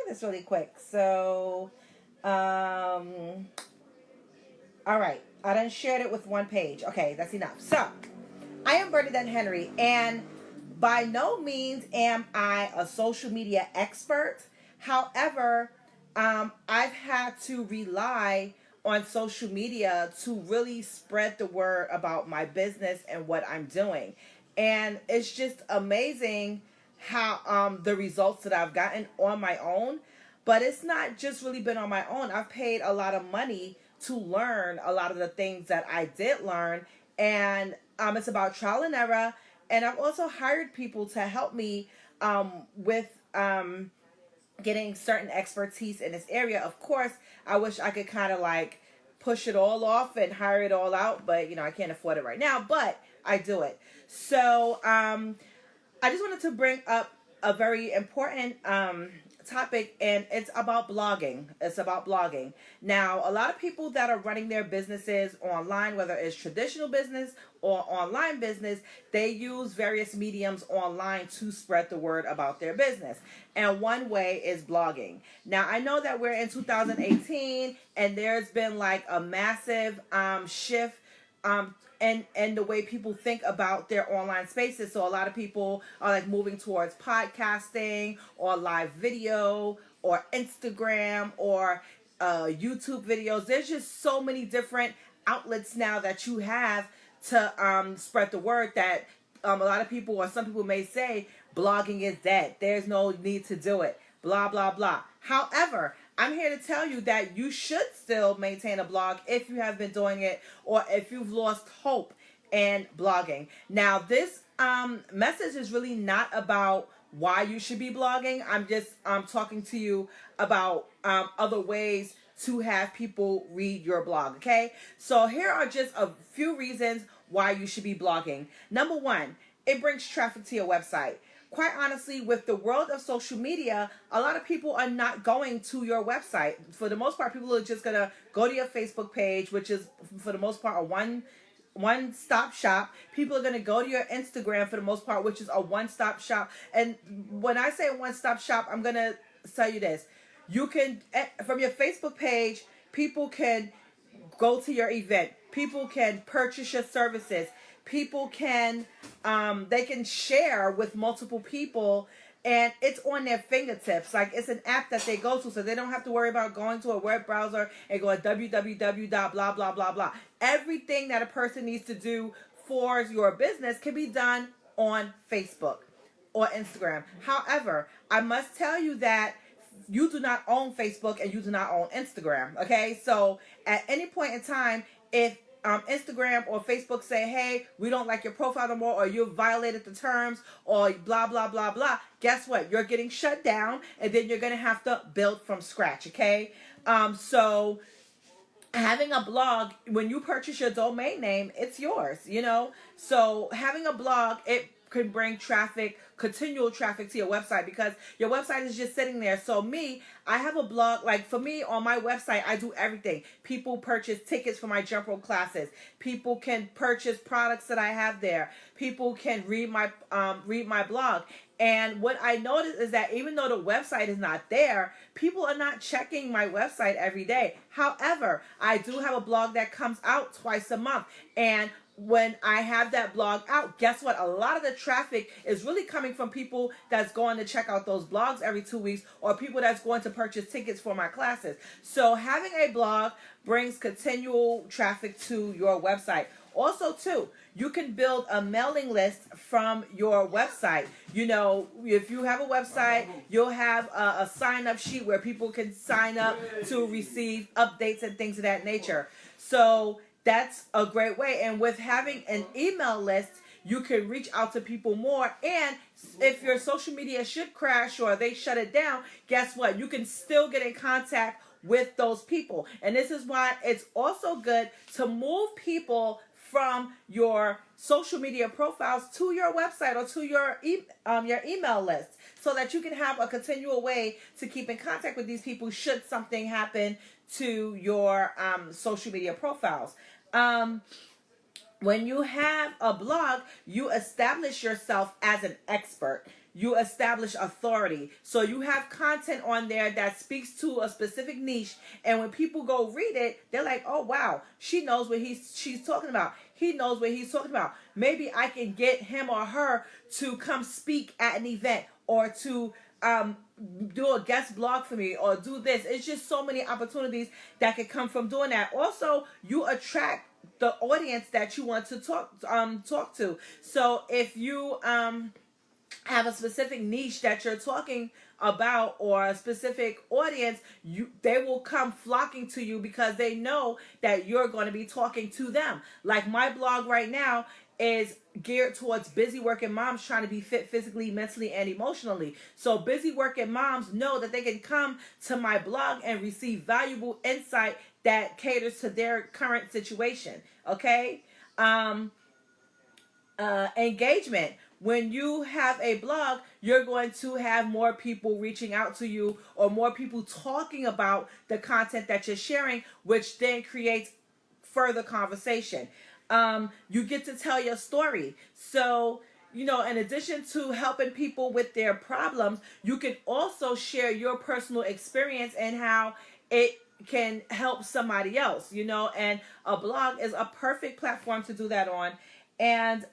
this really quick. So, all right. I done shared it with one page. Okay, that's enough. So, I am Bernadette Henry, and by no means am I a social media expert. However, I've had to rely on social media to really spread the word about my business and what I'm doing. And it's just amazing how the results that I've gotten on my own. But it's not just really been on my own. I've paid a lot of money to learn a lot of the things that I did learn. And it's about trial and error. And I've also hired people to help me with getting certain expertise in this area. Of course, I wish I could kind of like push it all off and hire it all out, but I can't afford it right now, but I do it. So, I just wanted to bring up a very important topic, and it's about blogging. It's about blogging. Now, a lot of people that are running their businesses online, whether it's traditional business or online business, they use various mediums online to spread the word about their business. And one way is blogging. Now, I know that we're in 2018, and there's been like a massive shift and the way people think about their online spaces. So a lot of people are like moving towards podcasting or live video or Instagram or YouTube videos. There's just so many different outlets now that you have to spread the word that a lot of people, or some people may say, blogging is dead. There's no need to do it. Blah, blah, blah. However, I'm here to tell you that you should still maintain a blog if you have been doing it or if you've lost hope in blogging. Now, this message is really not about why you should be blogging. I'm just talking to you about other ways to have people read your blog, okay? So here are just a few reasons why you should be blogging. Number one, it brings traffic to your website. Quite honestly, with the world of social media, a lot of people are not going to your website. For the most part, people are just going to go to your Facebook page, which is, for the most part, a one-stop shop. People are going to go to your Instagram, for the most part, which is a one-stop shop. And when I say one-stop shop, I'm going to tell you this. You can, from your Facebook page, people can go to your event. People can purchase your services. People can, they can share with multiple people, and it's on their fingertips. Like, it's an app that they go to, so they don't have to worry about going to a web browser and going www. blah, blah, blah, blah. Everything that a person needs to do for your business can be done on Facebook or Instagram. However, I must tell you that you do not own Facebook and you do not own Instagram, okay? So at any point in time, if Instagram or Facebook say, hey, we don't like your profile no more, or you've violated the terms, or blah, blah, blah, blah, guess what? You're getting shut down, and then you're going to have to build from scratch, okay? So having a blog, when you purchase your domain name, it's yours, So having a blog, it can bring traffic, continual traffic to your website, because your website is just sitting there. So I have a blog. Like, for me, on my website, I do everything. People purchase tickets for my jump rope classes. People can purchase products that I have there. People can read my blog. And what I noticed is that even though the website is not there, people are not checking my website every day. However, I do have a blog that comes out twice a month, and when I have that blog out, guess what? A lot of the traffic is really coming from people that's going to check out those blogs every 2 weeks, or people that's going to purchase tickets for my classes. So having a blog brings continual traffic to your website. Also, too, you can build a mailing list from your website. If you have a website, you'll have a sign-up sheet where people can sign up to receive updates and things of that nature. So that's a great way. And with having an email list, you can reach out to people more. And if your social media should crash or they shut it down, guess what? You can still get in contact with those people. And this is why it's also good to move people from your social media profiles to your website or to your email list, so that you can have a continual way to keep in contact with these people should something happen to your social media profiles. When you have a blog, you establish yourself as an expert. you establish authority. So you have content on there that speaks to a specific niche, and when people go read it, they're like, oh wow, she knows what she's talking about. He knows what he's talking about. Maybe I can get him or her to come speak at an event, or to do a guest blog for me, or do this. It's just so many opportunities that could come from doing that. Also, you attract the audience that you want to talk to. So if you have a specific niche that you're talking about, or a specific audience, they will come flocking to you because they know that you're going to be talking to them. Like my blog right now is geared towards busy working moms trying to be fit physically, mentally, and emotionally. So busy working moms know that they can come to my blog and receive valuable insight that caters to their current situation. Okay? Engagement. When you have a blog, you're going to have more people reaching out to you, or more people talking about the content that you're sharing, which then creates further conversation. You get to tell your story. So, in addition to helping people with their problems, you can also share your personal experience and how it can help somebody else, and a blog is a perfect platform to do that on. And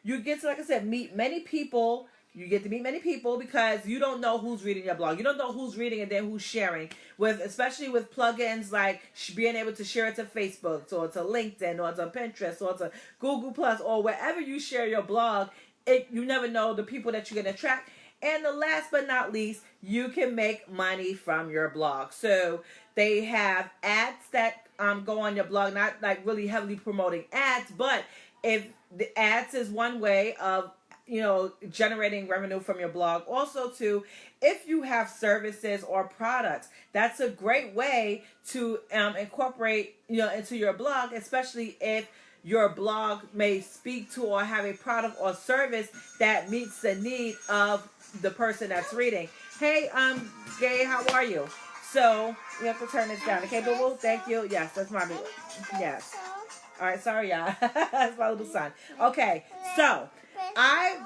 you get to, like I said, meet many people. You get to meet many people because you don't know who's reading your blog. You don't know who's reading and then who's sharing. Especially with plugins like being able to share it to Facebook, or to LinkedIn, or to Pinterest, or to Google Plus, or wherever you share your blog. You never know the people that you're going to attract. And the last but not least, you can make money from your blog. So they have ads that go on your blog, not like really heavily promoting ads, but if the ads is one way of generating revenue from your blog. Also, too, if you have services or products, that's a great way to incorporate into your blog, especially if your blog may speak to or have a product or service that meets the need of the person that's reading. Hey, Gay, how are you? So we have to turn this down. Okay, boo boo? Thank you. Yes, that's my boo. Yes. All right, sorry, y'all. That's my little son. Okay, so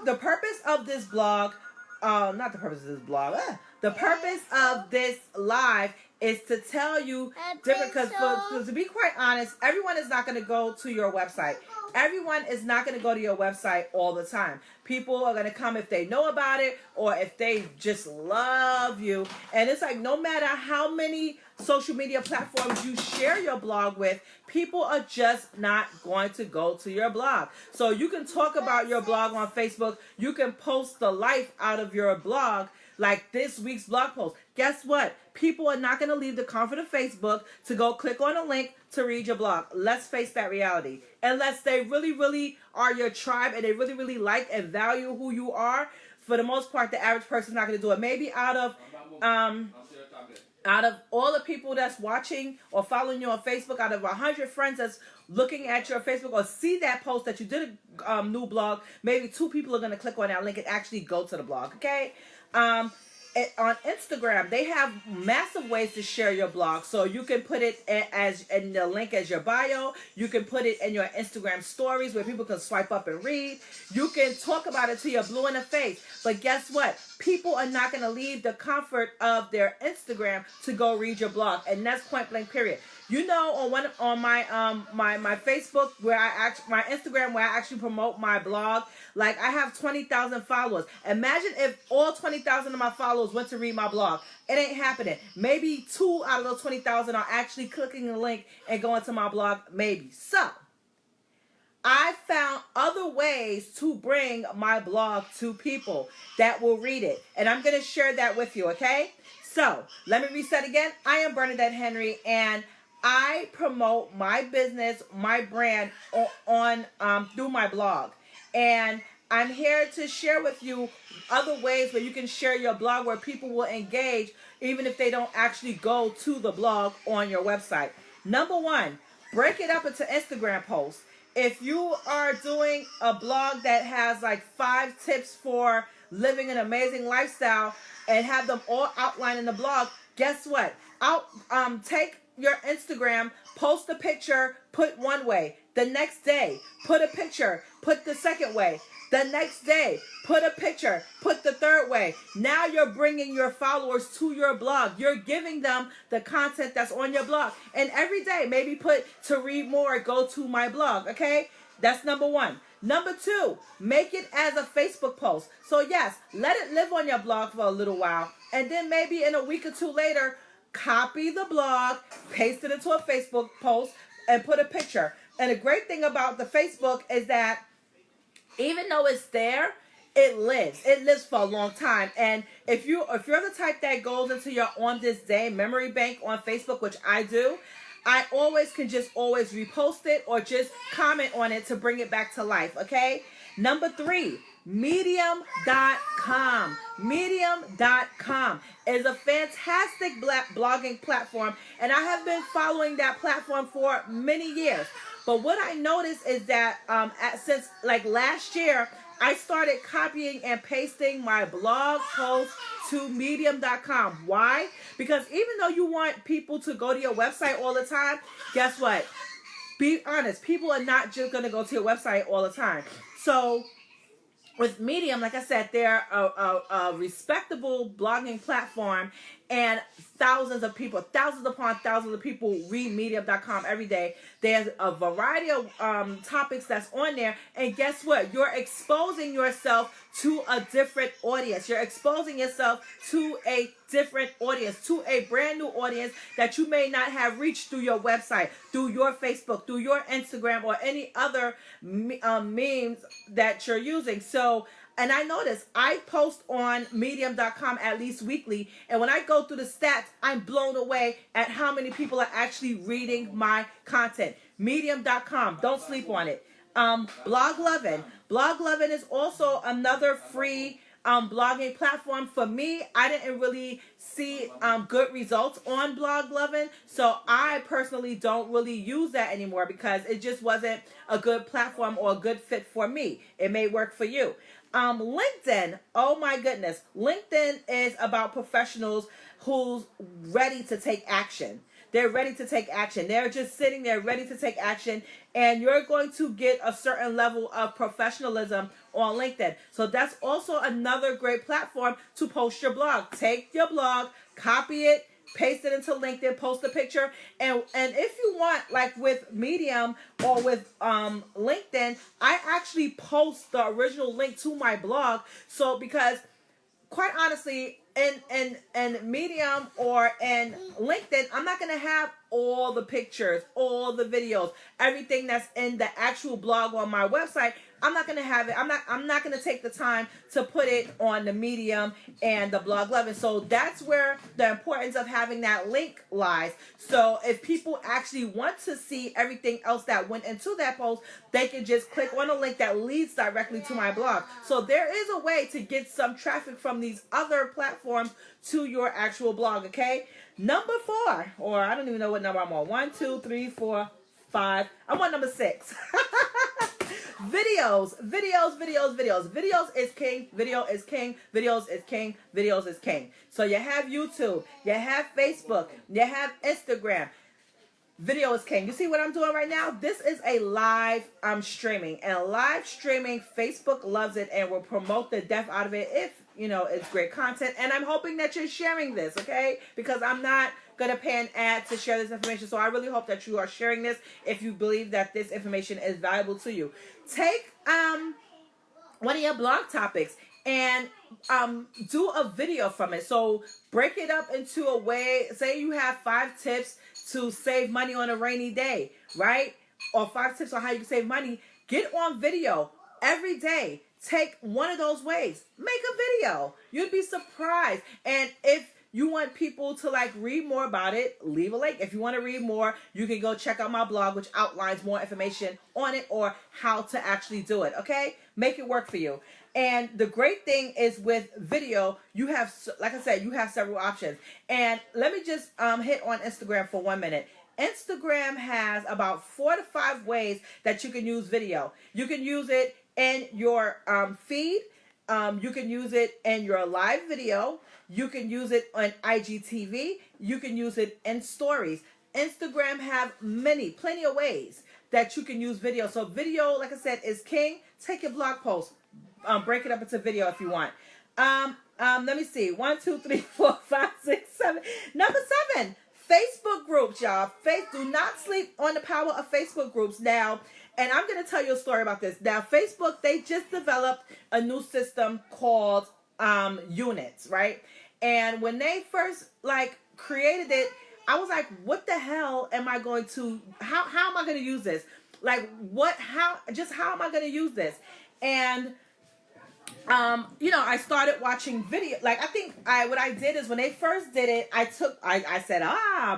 the purpose of this blog, not the purpose of this blog, the purpose of this live is to tell you different, because to be quite honest, everyone is not going to go to your website. Everyone is not going to go to your website all the time. People are going to come if they know about it, or if they just love you. And it's like, no matter how many social media platforms you share your blog with, people are just not going to go to your blog. So you can talk about your blog on Facebook. You can post the life out of your blog, like this week's blog post. Guess what? People are not going to leave the comfort of Facebook to go click on a link to read your blog. Let's face that reality. Unless they really, really are your tribe and they really, really like and value who you are, for the most part, the average person's not going to do it. Maybe out of all the people that's watching or following you on Facebook, out of 100 friends that's looking at your Facebook or see that post that you did a new blog, maybe 2 people are going to click on that link and actually go to the blog, okay? On Instagram, they have massive ways to share your blog. So you can put it as in the link as your bio. You can put it in your Instagram stories where people can swipe up and read. You can talk about it till you're blue in the face. But guess what? People are not going to leave the comfort of their Instagram to go read your blog, and that's point blank period. On my Facebook my Instagram where I actually promote my blog, like I have 20,000 followers. Imagine if all 20,000 of my followers went to read my blog. It ain't happening. Maybe 2 out of those 20,000 are actually clicking the link and going to my blog, maybe. So I found other ways to bring my blog to people that will read it, and I'm going to share that with you, okay? So let me reset again. I am Bernadette Henry, and I promote my business, my brand on through my blog. And I'm here to share with you other ways where you can share your blog where people will engage even if they don't actually go to the blog on your website. Number 1, break it up into Instagram posts. If you are doing a blog that has like 5 tips for living an amazing lifestyle and have them all outlined in the blog, guess what? Take your Instagram, post a picture, put one way. The next day, put a picture, put the second way. The next day, put a picture, put the third way. Now you're bringing your followers to your blog. You're giving them the content that's on your blog. And every day, maybe put to read more, go to my blog, okay? That's number one. Number two, make it as a Facebook post. So yes, let it live on your blog for a little while. And then maybe in a week or two later, copy the blog, paste it into a Facebook post, and put a picture. And the great thing about the Facebook is that even though it's there, it lives. It lives for a long time. And if you're the type that goes into your on this day memory bank on Facebook, which I do, I always can just always repost it or just comment on it to bring it back to life. Okay. Number three, Medium.com. Medium.com is a fantastic blogging platform, and I have been following that platform for many years. But what I noticed is that since like last year, I started copying and pasting my blog posts to Medium.com. Why? Because even though you want people to go to your website all the time, guess what? Be honest, people are not just going to go to your website all the time. So with Medium, like I said, they're a respectable blogging platform, and thousands upon thousands of people read Medium.com every day. There's a variety of topics that's on there, and guess what? You're exposing yourself to a different audience. You're exposing yourself to a different audience, to a brand new audience that you may not have reached through your website, through your Facebook, through your Instagram, or any other memes that you're using. So, and I notice I post on Medium.com at least weekly, and when I go through the stats, I'm blown away at how many people are actually reading my content. Medium.com, don't sleep on it. Bloglovin. Bloglovin is also another free blogging platform. For me, I didn't really see good results on Bloglovin, so I personally don't really use that anymore because it just wasn't a good platform or a good fit for me. It may work for you. LinkedIn, oh my goodness. LinkedIn is about professionals who's ready to take action. They're ready to take action. They're just sitting there ready to take action, and you're going to get a certain level of professionalism on LinkedIn. So that's also another great platform to post your blog. Take your blog, copy it, paste it into LinkedIn, post a picture, and if you want, like with Medium or with LinkedIn, I actually post the original link to my blog. So because quite honestly, in Medium or in LinkedIn, I'm not going to have all the pictures, all the videos, everything that's in the actual blog on my website. I'm not going to have it. I'm not going to take the time to put it on the Medium and the Bloglovin. So that's where the importance of having that link lies. So if people actually want to see everything else that went into that post, they can just click on a link that leads directly to my blog. So there is a way to get some traffic from these other platforms to your actual blog, okay? Number 4, or I don't even know what number I'm on. 1, 2, 3, 4, 5. I'm on number 6. Videos. Videos is king. Video is king. Videos is king. Videos is king. So you have YouTube. You have Facebook. You have Instagram. Video is king. You see what I'm doing right now? This is a live streaming. And live streaming, Facebook loves it and will promote the death out of it if, you know, it's great content. And I'm hoping that you're sharing this, okay? Because I'm not going to pay an ad to share this information. So I really hope that you are sharing this if you believe that this information is valuable to you. Take one of your blog topics and do a video from it. So break it up into a way, say you have 5 tips to save money on a rainy day, right? Or 5 tips on how you can save money. Get on video every day. Take one of those ways. Make a video. You'd be surprised. And if you want people to like read more about it, leave a link. If you want to read more, you can go check out my blog, which outlines more information on it or how to actually do it. Okay? Make it work for you. And the great thing is with video, you have, like I said, you have several options. And let me just hit on Instagram for 1 minute. Instagram has about 4 to 5 ways that you can use video. You can use it in your feed. You can use it in your live video. You can use it on IGTV. You can use it in stories. Instagram have plenty of ways that you can use video. So video, like I said, is king. Take your blog post, break it up into video if you want. Let me see. 1, 2, 3, 4, 5, 6, 7. Number 7, Facebook groups, y'all. Do not sleep on the power of Facebook groups. Now, and I'm going to tell you a story about this. Now, Facebook, they just developed a new system called Units, right? And when they first created it, I was like, what the hell am I going to, how am I going to use this? Like, how am I going to use this? And, I started watching video. Like, I think what I did is when they first did it, I said,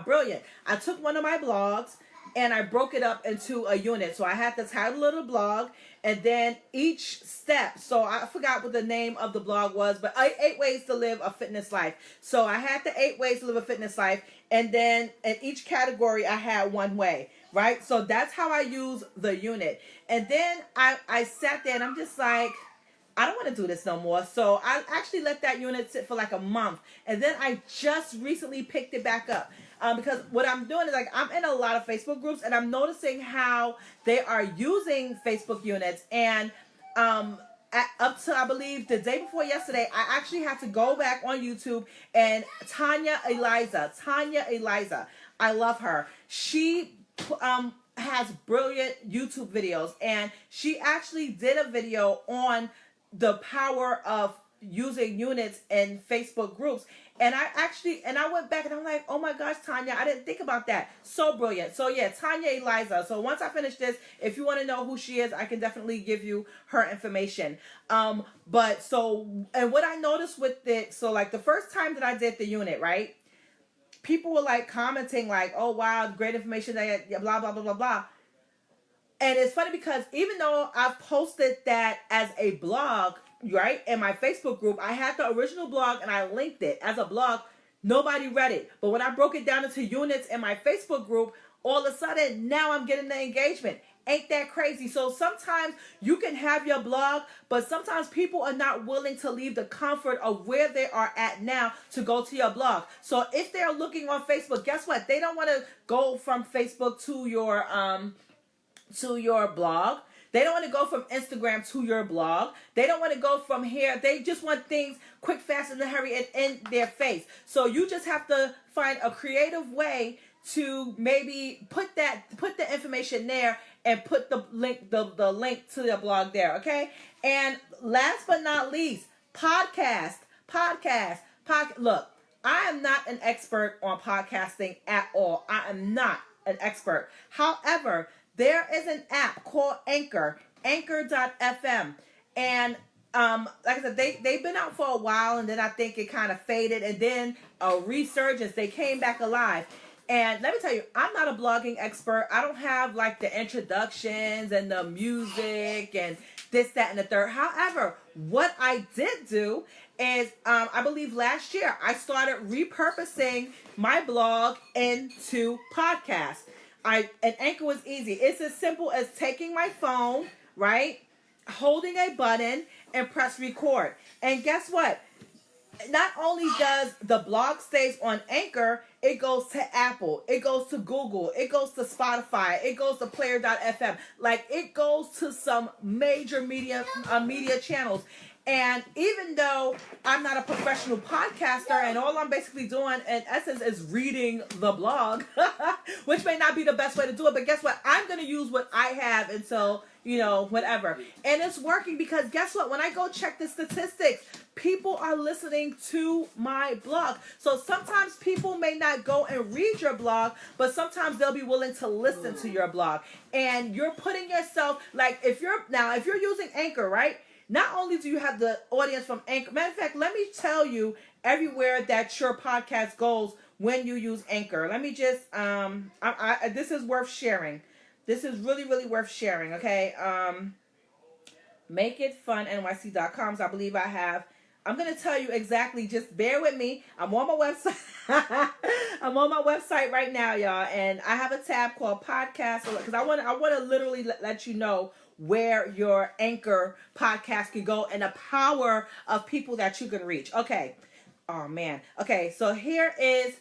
brilliant. I took one of my blogs and I broke it up into a unit. So I had the title of the blog and then each step. So I forgot what the name of the blog was, but 8 ways to live a fitness life. So I had the 8 ways to live a fitness life. And then in each category, I had one way, right? So that's how I use the unit. And then I sat there and I'm just like, I don't want to do this no more. So I actually let that unit sit for like a month. And then I just recently picked it back up. Because what I'm doing is I'm in a lot of Facebook groups and I'm noticing how they are using Facebook units. And up to, I believe, the day before yesterday, I actually had to go back on YouTube and Tanya Eliza, I love her. She has brilliant YouTube videos and she actually did a video on the power of using units in Facebook groups. And I went back and I'm like, oh my gosh, Tanya, I didn't think about that. So brilliant. So yeah, Tanya Eliza. So once I finish this, if you want to know who she is, I can definitely give you her information. And what I noticed with it, so like the first time that I did the unit, right? People were commenting oh wow, great information, blah, blah, blah, blah, blah. And it's funny because even though I've posted that as a blog, right, in my Facebook group, I had the original blog and I linked it as a blog. Nobody read it. But when I broke it down into units in my Facebook group, all of a sudden, now I'm getting the engagement. Ain't that crazy? So sometimes you can have your blog, but sometimes people are not willing to leave the comfort of where they are at now to go to your blog. So if they're looking on Facebook, guess what? They don't want to go from Facebook to your blog. They don't want to go from Instagram to your blog. They don't want to go from here. They just want things quick, fast, and in a hurry and in their face. So you just have to find a creative way to maybe put the information there and put the link to the blog there, okay? And last but not least, podcast. Look, I am not an expert on podcasting at all. I am not an expert. However, there is an app called Anchor, Anchor.fm. And like I said, they've been out for a while, and then I think it kind of faded, and then a resurgence. They came back alive. And let me tell you, I'm not a blogging expert. I don't have the introductions and the music and this, that, and the third. However, what I did do is, I believe last year, I started repurposing my blog into podcasts. And Anchor was easy. It's as simple as taking my phone, right, holding a button, and press record. And guess what? Not only does the blog stays on Anchor, it goes to Apple, it goes to Google, it goes to Spotify, it goes to Player.fm. It goes to some major media channels. And even though I'm not a professional podcaster and all I'm basically doing in essence is reading the blog, which may not be the best way to do it, but guess what? I'm going to use what I have until, whatever. And it's working because guess what? When I go check the statistics, people are listening to my blog. So sometimes people may not go and read your blog, but sometimes they'll be willing to listen to your blog. And you're putting yourself, if you're using Anchor, right? Not only do you have the audience from Anchor, matter of fact, let me tell you everywhere that your podcast goes when you use Anchor. Let me just, this is worth sharing. This is really, really worth sharing, okay? MakeItFunNYC.com, I believe I have. I'm going to tell you exactly, just bear with me. I'm on my website. I'm on my website right now, y'all, and I have a tab called Podcast, because I want to literally let you know where your Anchor podcast can go and the power of people that you can reach. Okay. Oh, man. Okay, so here is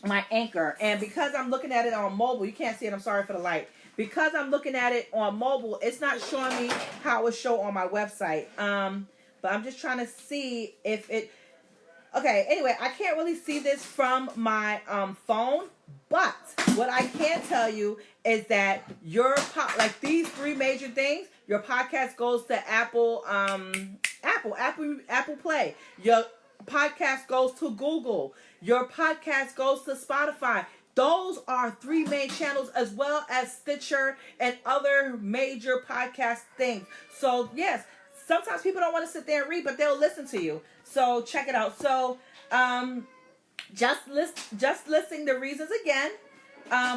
my Anchor. And because I'm looking at it on mobile, you can't see it. I'm sorry for the light. because I'm looking at it on mobile, it's not showing me how it would show on my website. But I'm just trying to see if it. Okay, anyway, I can't really see this from my phone, but what I can tell you is that like these three major things, your podcast goes to Apple Play. Your podcast goes to Google. Your podcast goes to Spotify. Those are three main channels, as well as Stitcher and other major podcast things. So yes, sometimes people don't want to sit there and read, but they'll listen to you. So check it out. So just listing the reasons again,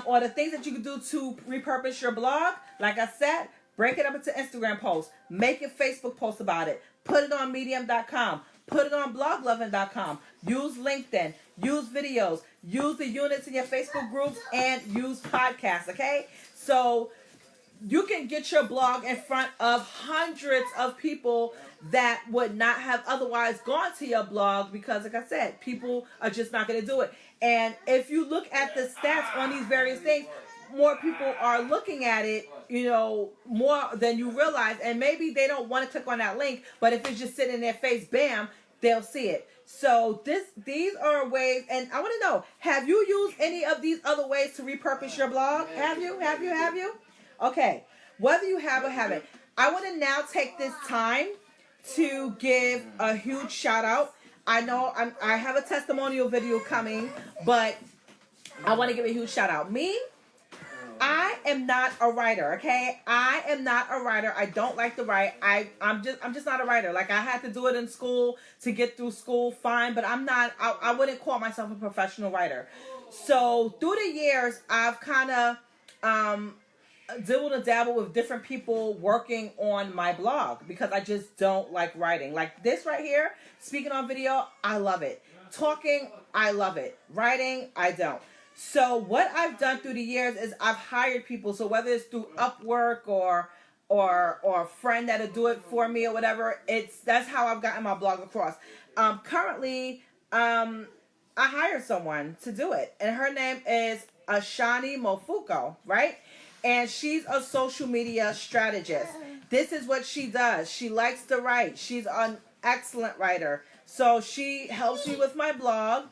or the things that you can do to repurpose your blog. Like I said, break it up into Instagram posts, make a Facebook post about it, put it on Medium.com, put it on bloglovin.com, use LinkedIn, use videos, use the units in your Facebook groups, and use podcasts, okay? So you can get your blog in front of hundreds of people that would not have otherwise gone to your blog because, like I said, people are just not going to do it. And if you look at the stats on these various things, more people are looking at it, more than you realize. And maybe they don't want to click on that link, but if it's just sitting in their face, bam, they'll see it. So these are ways, and I want to know, have you used any of these other ways to repurpose your blog? Have you? Okay, whether you have or haven't, I want to now take this time to give a huge shout out. I know I have a testimonial video coming, but I want to give a huge shout out. I am not a writer, okay? I am not a writer. I don't like to write. I'm just not a writer. Like, I had to do it in school to get through school, fine, but I wouldn't call myself a professional writer. So through the years, I've kind of dibbled and dabbled with different people working on my blog because I just don't like writing. Like this right here, speaking on video, I love it. Talking, I love it. Writing, I don't. So what I've done through the years is I've hired people. So whether it's through Upwork or a friend that'll do it for me or whatever, that's how I've gotten my blog across. Currently, I hired someone to do it, and her name is Ashani Mofuko, right? And she's a social media strategist. This is what she does. She likes to write. She's an excellent writer. So she helps me with my blog.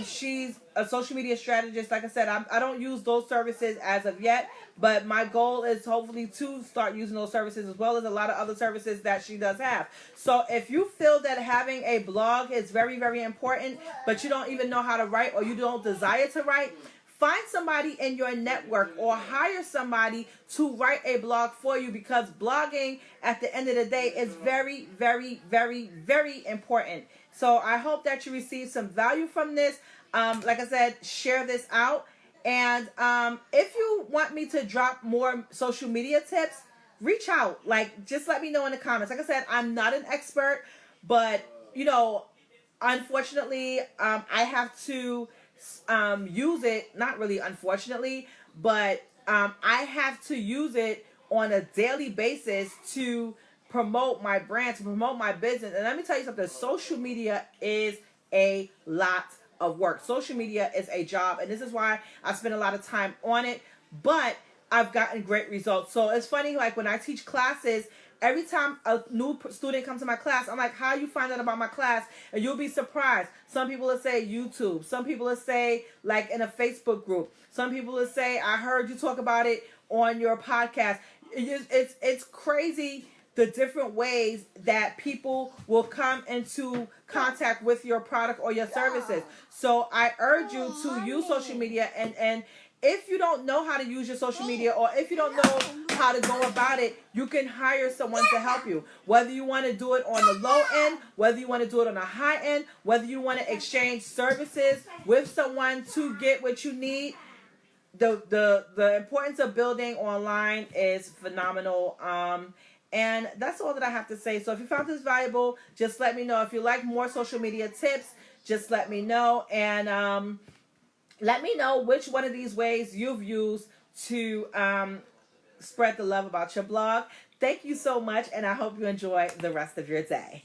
She's a social media strategist. Like I said, I don't use those services as of yet, but my goal is hopefully to start using those services as well as a lot of other services that she does have. So if you feel that having a blog is very, very important, but you don't even know how to write or you don't desire to write, find somebody in your network or hire somebody to write a blog for you, because blogging at the end of the day is very, very, very, very important. So I hope that you receive some value from this. Like I said, share this out. And if you want me to drop more social media tips, reach out. Like, just let me know in the comments. Like I said, I'm not an expert, but, unfortunately, I have to use it, not really unfortunately, but I have to use it on a daily basis to promote my brand, to promote my business. And let me tell you something, social media is a lot of work. Social media is a job, and this is why I spend a lot of time on it, but I've gotten great results. So it's funny, like when I teach classes, every time a new student comes to my class, I'm like, how you find out about my class? And you'll be surprised. Some people will say YouTube. Some people will say like in a Facebook group. Some people will say, I heard you talk about it on your podcast. It's crazy the different ways that people will come into contact with your product or your services. So I urge you to use social media, and if you don't know how to use your social media, or if you don't know how to go about it, you can hire someone to help you. Whether you want to do it on the low end, whether you want to do it on the high end, whether you want to exchange services with someone to get what you need. The importance of building online is phenomenal. And that's all that I have to say. So if you found this valuable, just let me know. If you like more social media tips, just let me know. And let me know which one of these ways you've used to spread the love about your blog. Thank you so much, and I hope you enjoy the rest of your day.